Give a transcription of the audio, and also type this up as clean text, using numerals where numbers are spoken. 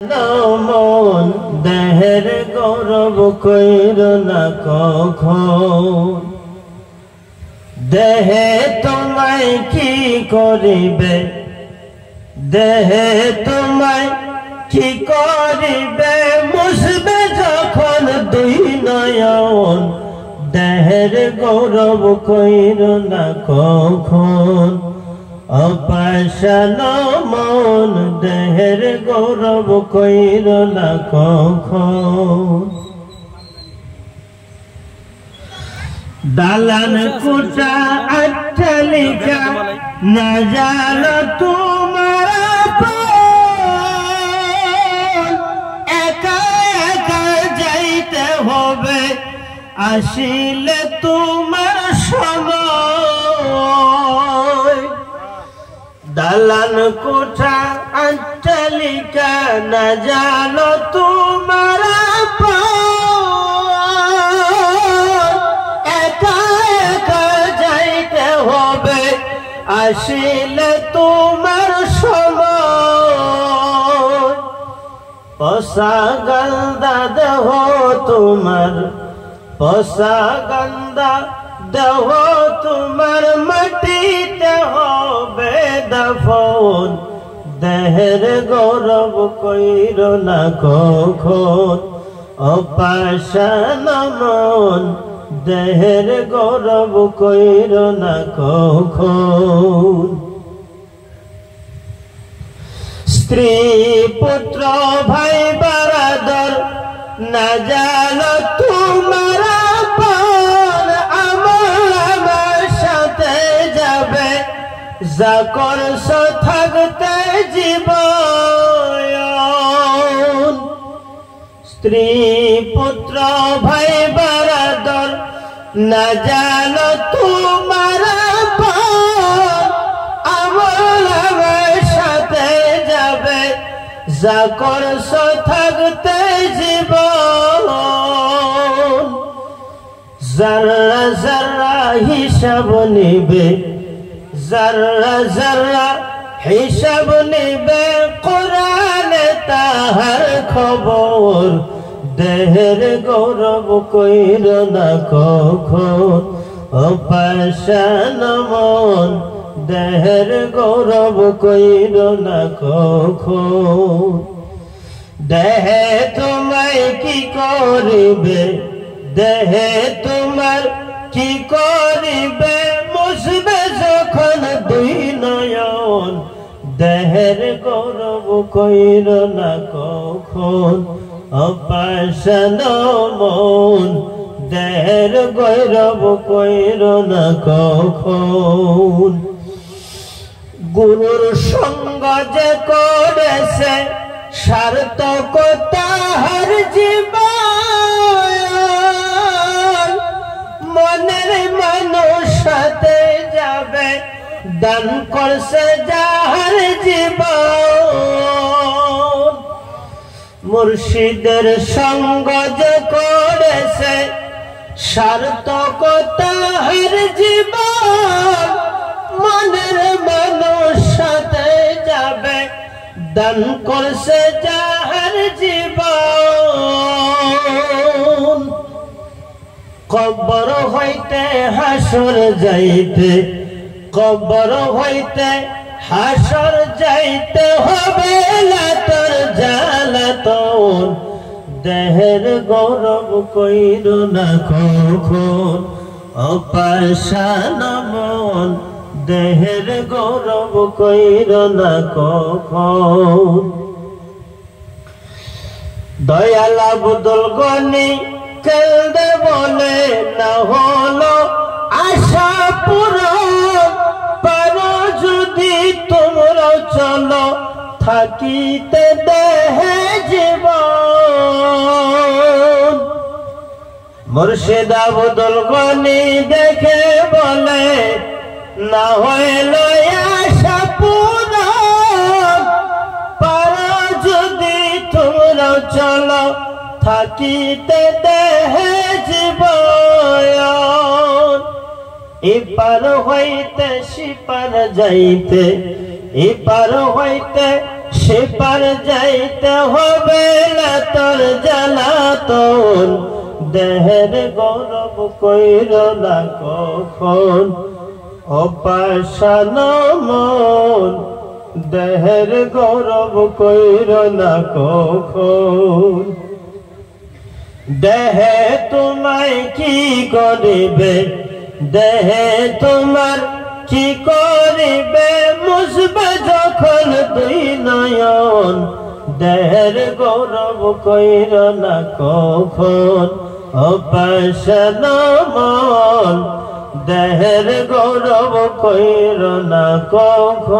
মন দেহের গৌরব কইর না কখন, দেহে তোমায় কি করিবে, দেহে তোমায় কি করিবে, মুছবে যখন দুই নয়ন, দেহের গৌরব কইর না কখন। অপাশান মন দেহের গৌরব কইর না কখন। দালান কোঠা অট্টালিকা না জানো তোমার একা একা যাইতে হবে, আসিলে তোমার সময়। দালান কোঠা অট্টালিকা না জানো তোমার একা একা যাইতে হবে, আসিলে তোমার সময়। পশা গন্ধা দেহ তোমার, পশা গন্ধা দেহ তোমার, মাটিতে হবে দাফন, দেহের গৌরব কইর না কখন। অপাশান মন দেহের গৌরব কইর না কখন। স্ত্রী পুত্র ভাই বারাদর না জানো তোমার আমার সাথে যাবে, যা করছ থাকতে জীবন। স্ত্রী পুত্র ভাই বারাদর না জানো তোমার আমার সাথে যাবে, যা করছ থাকতে জীবন। যারা যারা হিসাব নিবে, যারা যারা হিসাব নিবে, কোরআনে তাহার খবর, দেহের গৌরব কইর না কখন। অপাশান মন দেহের গৌরব কইর না কখন। দেহে তোমায় কি করিবে, দেহে তোমার কি করিবে, মুছবে যখন দুই নয়ন, দেহের গৌরব কইর না কখন। অপাশান মন দেহের গৌরব কইর না কখন। গুরুর সঙ্গ যে করেছে সার্থক তাহার জীবন, মনের মানুষ সাথে যাবে, দান করছে যাহার জীবন। মুর্শিদের সঙ্গ যে করেছে সার্থক তাহার জীবন, মনের মানুষ সাথে যাবে, দান করছে যাহার জীবন। কবর হইতে হাসর যাইতে, কবর হইতে হাসর যাইতে হবে লাতর জ্বালাতন, দেহের গৌরব কইর না কখন। অপাশান মন দেহের গৌরব কইর না কখন। দয়াল আব্দুল গনি কেঁদে বলে না হলো আশা পূরণ, পারো যদি তোমরা চলো থাকিতে দেহে জীবন। মুর্শিদ আব্দুল গনি দেখে বলে না হইল আশা পূরণ, পারো যদি তোমরা চলো থাকিতে দেহে জীবন। এপার হইতে সিপার যাইতে, এপার হইতে সেপার যাইতে হবে না তোর জ্বালাতন দেহের গৌরব কইর না কখন অপাশান মন দেহের গৌরব কইর না কখন দেহে তোমায় কি করিবে দেহে তোমার কি করিবে মুসবে যখন দুই নয়ন দেহের গৌরব কইর না কখন অপাশান মন দেহের গৌরব কইর না কখন।